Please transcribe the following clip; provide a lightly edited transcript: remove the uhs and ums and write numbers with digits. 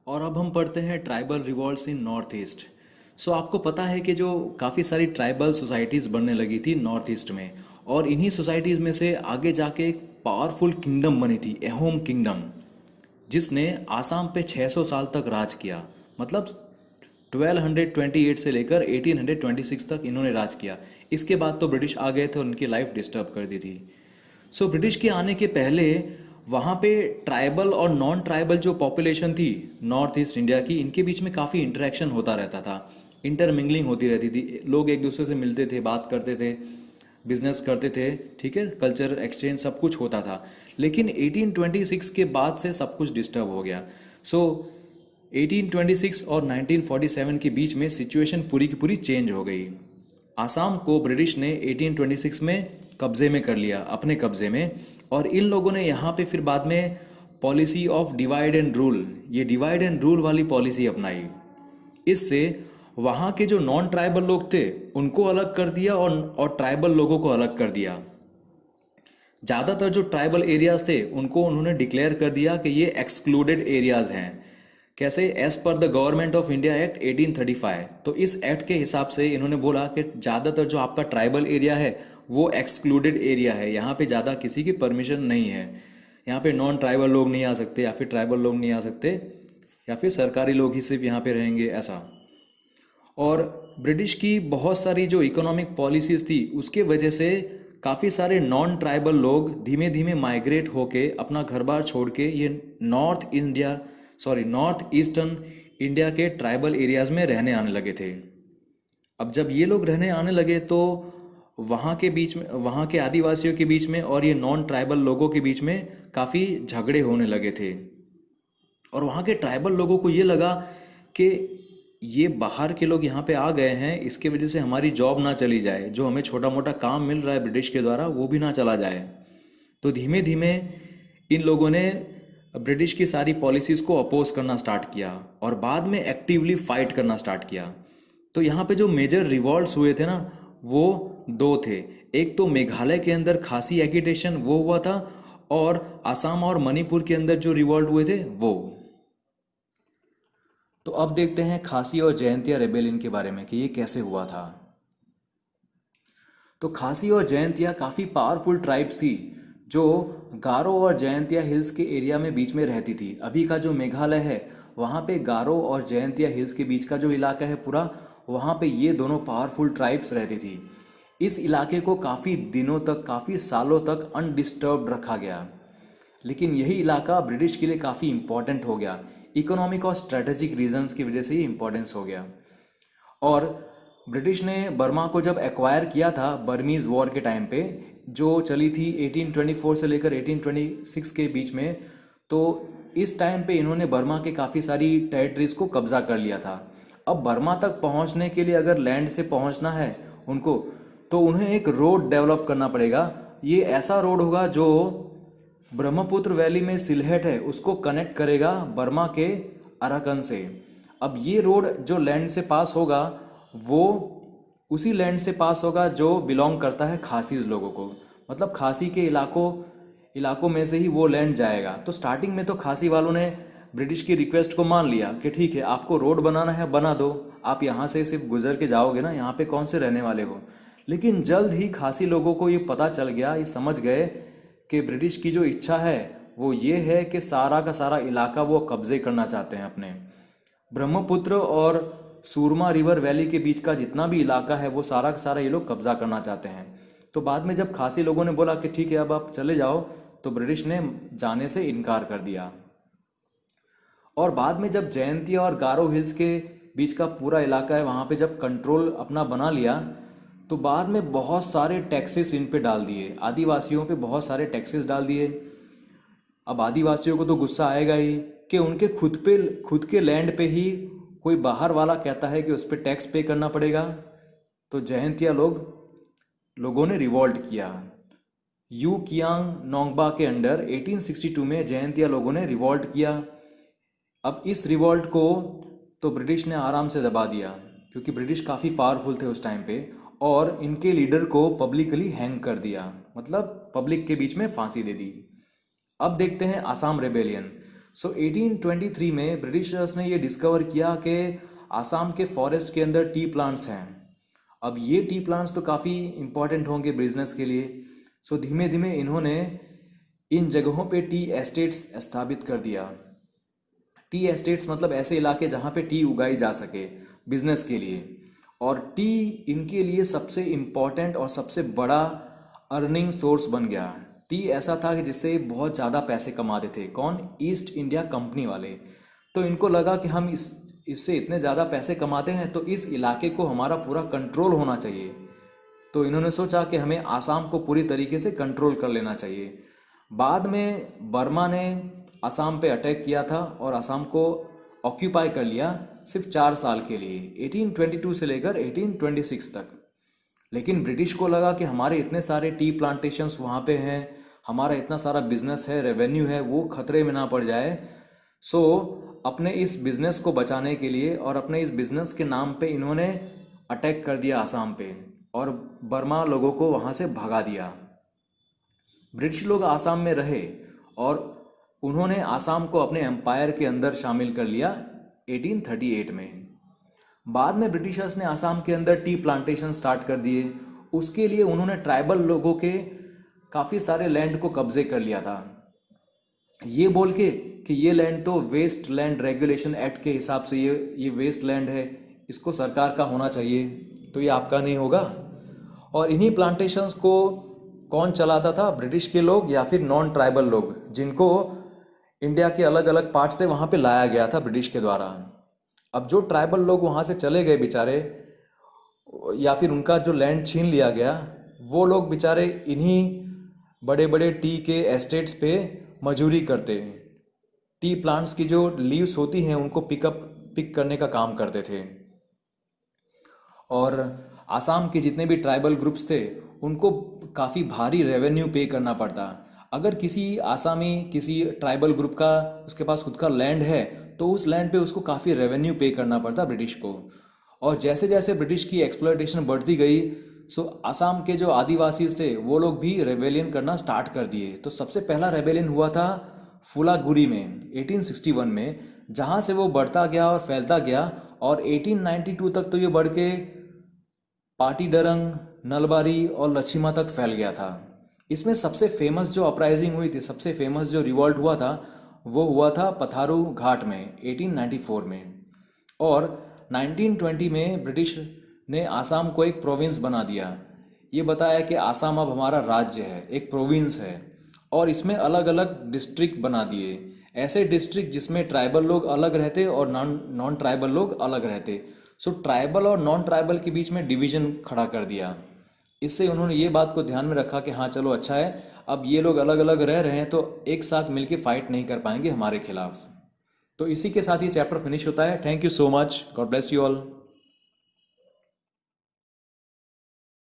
और अब हम पढ़ते हैं ट्राइबल रिवॉल्ट्स इन नॉर्थ ईस्ट। सो आपको पता है कि जो काफ़ी सारी ट्राइबल सोसाइटीज़ बनने लगी थी नॉर्थ ईस्ट में, और इन्हीं सोसाइटीज़ में से आगे जाके एक पावरफुल किंगडम बनी थी, एहोम किंगडम, जिसने आसाम पे 600 साल तक राज किया। मतलब 1228 से लेकर 1826 तक इन्होंने राज किया। इसके बाद तो ब्रिटिश आ गए थे और उनकी लाइफ डिस्टर्ब कर दी थी। सो ब्रिटिश के आने के पहले वहाँ पे ट्राइबल और नॉन ट्राइबल जो पॉपुलेशन थी नॉर्थ ईस्ट इंडिया की, इनके बीच में काफ़ी इंटरेक्शन होता रहता था, इंटरमिंगलिंग होती रहती थी, लोग एक दूसरे से मिलते थे, बात करते थे, बिजनेस करते थे, ठीक है, कल्चर एक्सचेंज सब कुछ होता था। लेकिन 1826 के बाद से सब कुछ डिस्टर्ब हो गया। सो 1826 और 1947 के बीच में सिचुएशन पूरी की पूरी चेंज हो गई। आसाम को ब्रिटिश ने 1826 में कब्जे में कर लिया, अपने कब्जे में। और इन लोगों ने यहाँ पे फिर बाद में policy of divide and rule, ये डिवाइड एंड रूल वाली पॉलिसी अपनाई। इससे वहाँ के जो नॉन ट्राइबल लोग थे उनको अलग कर दिया और ट्राइबल लोगों को अलग कर दिया। ज़्यादातर जो ट्राइबल एरियाज थे उनको उन्होंने डिक्लेयर कर दिया कि ये एक्सक्लूडेड एरियाज हैं। कैसे? As per the government of India act 1835। तो इस एक्ट के हिसाब से इन्होंने बोला कि ज़्यादातर जो आपका ट्राइबल एरिया है वो एक्सक्लूडेड एरिया है, यहाँ पे ज़्यादा किसी की परमिशन नहीं है, यहाँ पे नॉन ट्राइबल लोग नहीं आ सकते, या फिर ट्राइबल लोग नहीं आ सकते, या फिर सरकारी लोग ही सिर्फ यहाँ पे रहेंगे, ऐसा। और ब्रिटिश की बहुत सारी जो इकोनॉमिक पॉलिसीज़ थी उसके वजह से काफ़ी सारे नॉन ट्राइबल लोग धीमे धीमे माइग्रेट होके अपना घर बार छोड़ के ये नॉर्थ ईस्टर्न इंडिया के ट्राइबल एरियाज़ में रहने आने लगे थे। अब जब ये लोग रहने आने लगे तो वहाँ के बीच में, वहाँ के आदिवासियों के बीच में और ये नॉन ट्राइबल लोगों के बीच में काफ़ी झगड़े होने लगे थे। और वहाँ के ट्राइबल लोगों को ये लगा कि ये बाहर के लोग यहाँ पे आ गए हैं, इसके वजह से हमारी जॉब ना चली जाए, जो हमें छोटा मोटा काम मिल रहा है ब्रिटिश के द्वारा वो भी ना चला जाए। तो धीमे धीमे इन लोगों ने ब्रिटिश की सारी पॉलिसीज़ को अपोज करना स्टार्ट किया और बाद में एक्टिवली फाइट करना स्टार्ट किया। तो यहाँ पे जो मेजर रिवॉल्ट्स हुए थे ना, वो दो थे। एक तो मेघालय के अंदर खासी एगिटेशन वो हुआ था, और असम और मणिपुर के अंदर जो रिवॉल्ट हुए थे वो। तो अब देखते हैं खासी और जयंतिया रेबेलियन के बारे में कि ये कैसे हुआ था। तो खासी और जयंतिया काफ़ी पावरफुल ट्राइब्स थी जो गारो और जयंतिया हिल्स के एरिया में बीच में रहती थी। अभी का जो मेघालय है वहाँ पे गारो और जयंतिया हिल्स के बीच का जो इलाका है पूरा, वहाँ पे ये दोनों पावरफुल ट्राइब्स रहती थी। इस इलाके को काफ़ी दिनों तक, काफ़ी सालों तक अनडिस्टर्ब्ड रखा गया। लेकिन यही इलाका ब्रिटिश के लिए काफ़ी इम्पोर्टेंट हो गया, इकोनॉमिक और स्ट्रेटेजिक रीजंस की वजह से ही इम्पोर्टेंस हो गया। और ब्रिटिश ने बर्मा को जब एक्वायर किया था बर्मीज़ वॉर के टाइम पे, जो चली थी 1824 से लेकर 1826 के बीच में, तो इस टाइम पे इन्होंने बर्मा के काफ़ी सारी टेरिटरीज को कब्जा कर लिया था। अब बर्मा तक पहुंचने के लिए अगर लैंड से पहुंचना है उनको, तो उन्हें एक रोड डेवलप करना पड़ेगा। ये ऐसा रोड होगा जो ब्रह्मपुत्र वैली में सिलहट है उसको कनेक्ट करेगा बर्मा के अराकन से। अब ये रोड जो लैंड से पास होगा वो उसी लैंड से पास होगा जो बिलोंग करता है खासीज लोगों को, मतलब खासी के इलाकों में से ही वो लैंड जाएगा। तो स्टार्टिंग में तो खासी वालों ने ब्रिटिश की रिक्वेस्ट को मान लिया कि ठीक है, आपको रोड बनाना है बना दो, आप यहाँ से सिर्फ गुजर के जाओगे ना, यहाँ पे कौन से रहने वाले हो। लेकिन जल्द ही खासी लोगों को ये पता चल गया, ये समझ गए कि ब्रिटिश की जो इच्छा है वो ये है कि सारा का सारा इलाका वो कब्जे करना चाहते हैं अपने। ब्रह्मपुत्र और सूरमा रिवर वैली के बीच का जितना भी इलाका है वो सारा का सारा ये लोग कब्जा करना चाहते हैं। तो बाद में जब खासी लोगों ने बोला कि ठीक है अब आप चले जाओ, तो ब्रिटिश ने जाने से इनकार कर दिया। और बाद में जब जयंतिया और गारो हिल्स के बीच का पूरा इलाका है वहाँ पे जब कंट्रोल अपना बना लिया, तो बाद में बहुत सारे टैक्सेस इन पे डाल दिए, आदिवासियों पे बहुत सारे टैक्सेस डाल दिए। अब आदिवासियों को तो गुस्सा आएगा ही कि उनके खुद के लैंड पे ही कोई बाहर वाला कहता है कि उस पर टैक्स पे करना पड़ेगा। तो जयंतिया लोगों ने रिवॉल्ट किया। यू कियांग नोंगबा के अंडर 1862 में जयंतिया लोगों ने रिवॉल्ट किया। अब इस रिवॉल्ट को तो ब्रिटिश ने आराम से दबा दिया, क्योंकि ब्रिटिश काफ़ी पावरफुल थे उस टाइम पे, और इनके लीडर को पब्लिकली हैंग कर दिया, मतलब पब्लिक के बीच में फांसी दे दी। अब देखते हैं आसाम रेबेलियन। सो 1823 में ब्रिटिशर्स ने ये डिस्कवर किया कि आसाम के फॉरेस्ट के अंदर टी प्लांट्स हैं। अब ये टी प्लांट्स तो काफ़ी इम्पॉर्टेंट होंगे बिजनेस के लिए। सो धीमे धीमे इन्होंने इन जगहों पे टी एस्टेट्स स्थापित कर दिया। टी एस्टेट्स मतलब ऐसे इलाके जहाँ पे टी उगाई जा सके बिजनेस के लिए। और टी इनके लिए सबसे इम्पॉर्टेंट और सबसे बड़ा अर्निंग सोर्स बन गया। टी ऐसा था कि जिससे बहुत ज़्यादा पैसे कमाते थे। कौन? ईस्ट इंडिया कंपनी वाले। तो इनको लगा कि हम इससे इतने ज़्यादा पैसे कमाते हैं तो इस इलाके को हमारा पूरा कंट्रोल होना चाहिए। तो इन्होंने सोचा कि हमें आसाम को पूरी तरीके से कंट्रोल कर लेना चाहिए। बाद में बर्मा ने आसाम पे अटैक किया था और आसाम को ऑक्यूपाई कर लिया सिर्फ 4 साल के लिए, 1822 से लेकर 1826 तक। लेकिन ब्रिटिश को लगा कि हमारे इतने सारे टी प्लांटेशंस वहाँ पे हैं, हमारा इतना सारा बिजनेस है, रेवेन्यू है, वो खतरे में ना पड़ जाए। सो अपने इस बिजनेस को बचाने के लिए और अपने इस बिजनेस के नाम पे इन्होंने अटैक कर दिया आसाम पे और बर्मा लोगों को वहाँ से भगा दिया। ब्रिटिश लोग आसाम में रहे और उन्होंने आसाम को अपने एम्पायर के अंदर शामिल कर लिया 1838 में। बाद में ब्रिटिशर्स ने आसाम के अंदर टी प्लांटेशन स्टार्ट कर दिए। उसके लिए उन्होंने ट्राइबल लोगों के काफ़ी सारे लैंड को कब्जे कर लिया था, ये बोल के कि ये लैंड तो वेस्ट लैंड रेगुलेशन एक्ट के हिसाब से ये वेस्ट लैंड है, इसको सरकार का होना चाहिए, तो ये आपका नहीं होगा। और इन्हीं प्लांटेशंस को कौन चलाता था? ब्रिटिश के लोग या फिर नॉन ट्राइबल लोग, जिनको इंडिया के अलग अलग पार्ट से वहाँ पे लाया गया था ब्रिटिश के द्वारा। अब जो ट्राइबल लोग वहाँ से चले गए बेचारे, या फिर उनका जो लैंड छीन लिया गया, वो लोग बेचारे इन्हीं बड़े बड़े टी के एस्टेट्स पे मजूरी करते हैं। टी प्लांट्स की जो लीव्स होती हैं उनको पिक करने का काम करते थे। और आसाम के जितने भी ट्राइबल ग्रुप्स थे उनको काफ़ी भारी रेवेन्यू पे करना पड़ता। अगर किसी आसामी किसी ट्राइबल ग्रुप का उसके पास खुद का लैंड है तो उस लैंड पे उसको काफ़ी रेवेन्यू पे करना पड़ता ब्रिटिश को। और जैसे जैसे ब्रिटिश की एक्सप्लॉयटेशन बढ़ती गई, सो आसाम के जो आदिवासी थे वो लोग भी रेबेलियन करना स्टार्ट कर दिए। तो सबसे पहला रेबेलियन हुआ था फुलागुरी में 1861 में, जहाँ से वो बढ़ता गया और फैलता गया और 1892 तक तो ये बढ़ के पाटीडरंग, नलबारी और लछीमा तक फैल गया था। इसमें सबसे फेमस जो अपराइजिंग हुई थी, सबसे फेमस जो रिवॉल्ट हुआ था, वो हुआ था पथारू घाट में 1894 में। और 1920 में ब्रिटिश ने आसाम को एक प्रोविंस बना दिया। ये बताया कि आसाम अब हमारा राज्य है, एक प्रोविंस है, और इसमें अलग अलग डिस्ट्रिक्ट बना दिए। ऐसे डिस्ट्रिक्ट जिसमें ट्राइबल लोग अलग रहते और नॉन ट्राइबल लोग अलग रहते। सो ट्राइबल और नॉन ट्राइबल के बीच में डिवीजन खड़ा कर दिया। इससे उन्होंने ये बात को ध्यान में रखा कि हाँ चलो अच्छा है, अब ये लोग अलग अलग रह रहे हैं तो एक साथ मिलके फाइट नहीं कर पाएंगे हमारे खिलाफ। तो इसी के साथ ये चैप्टर फिनिश होता है। Thank you so much, God bless you all.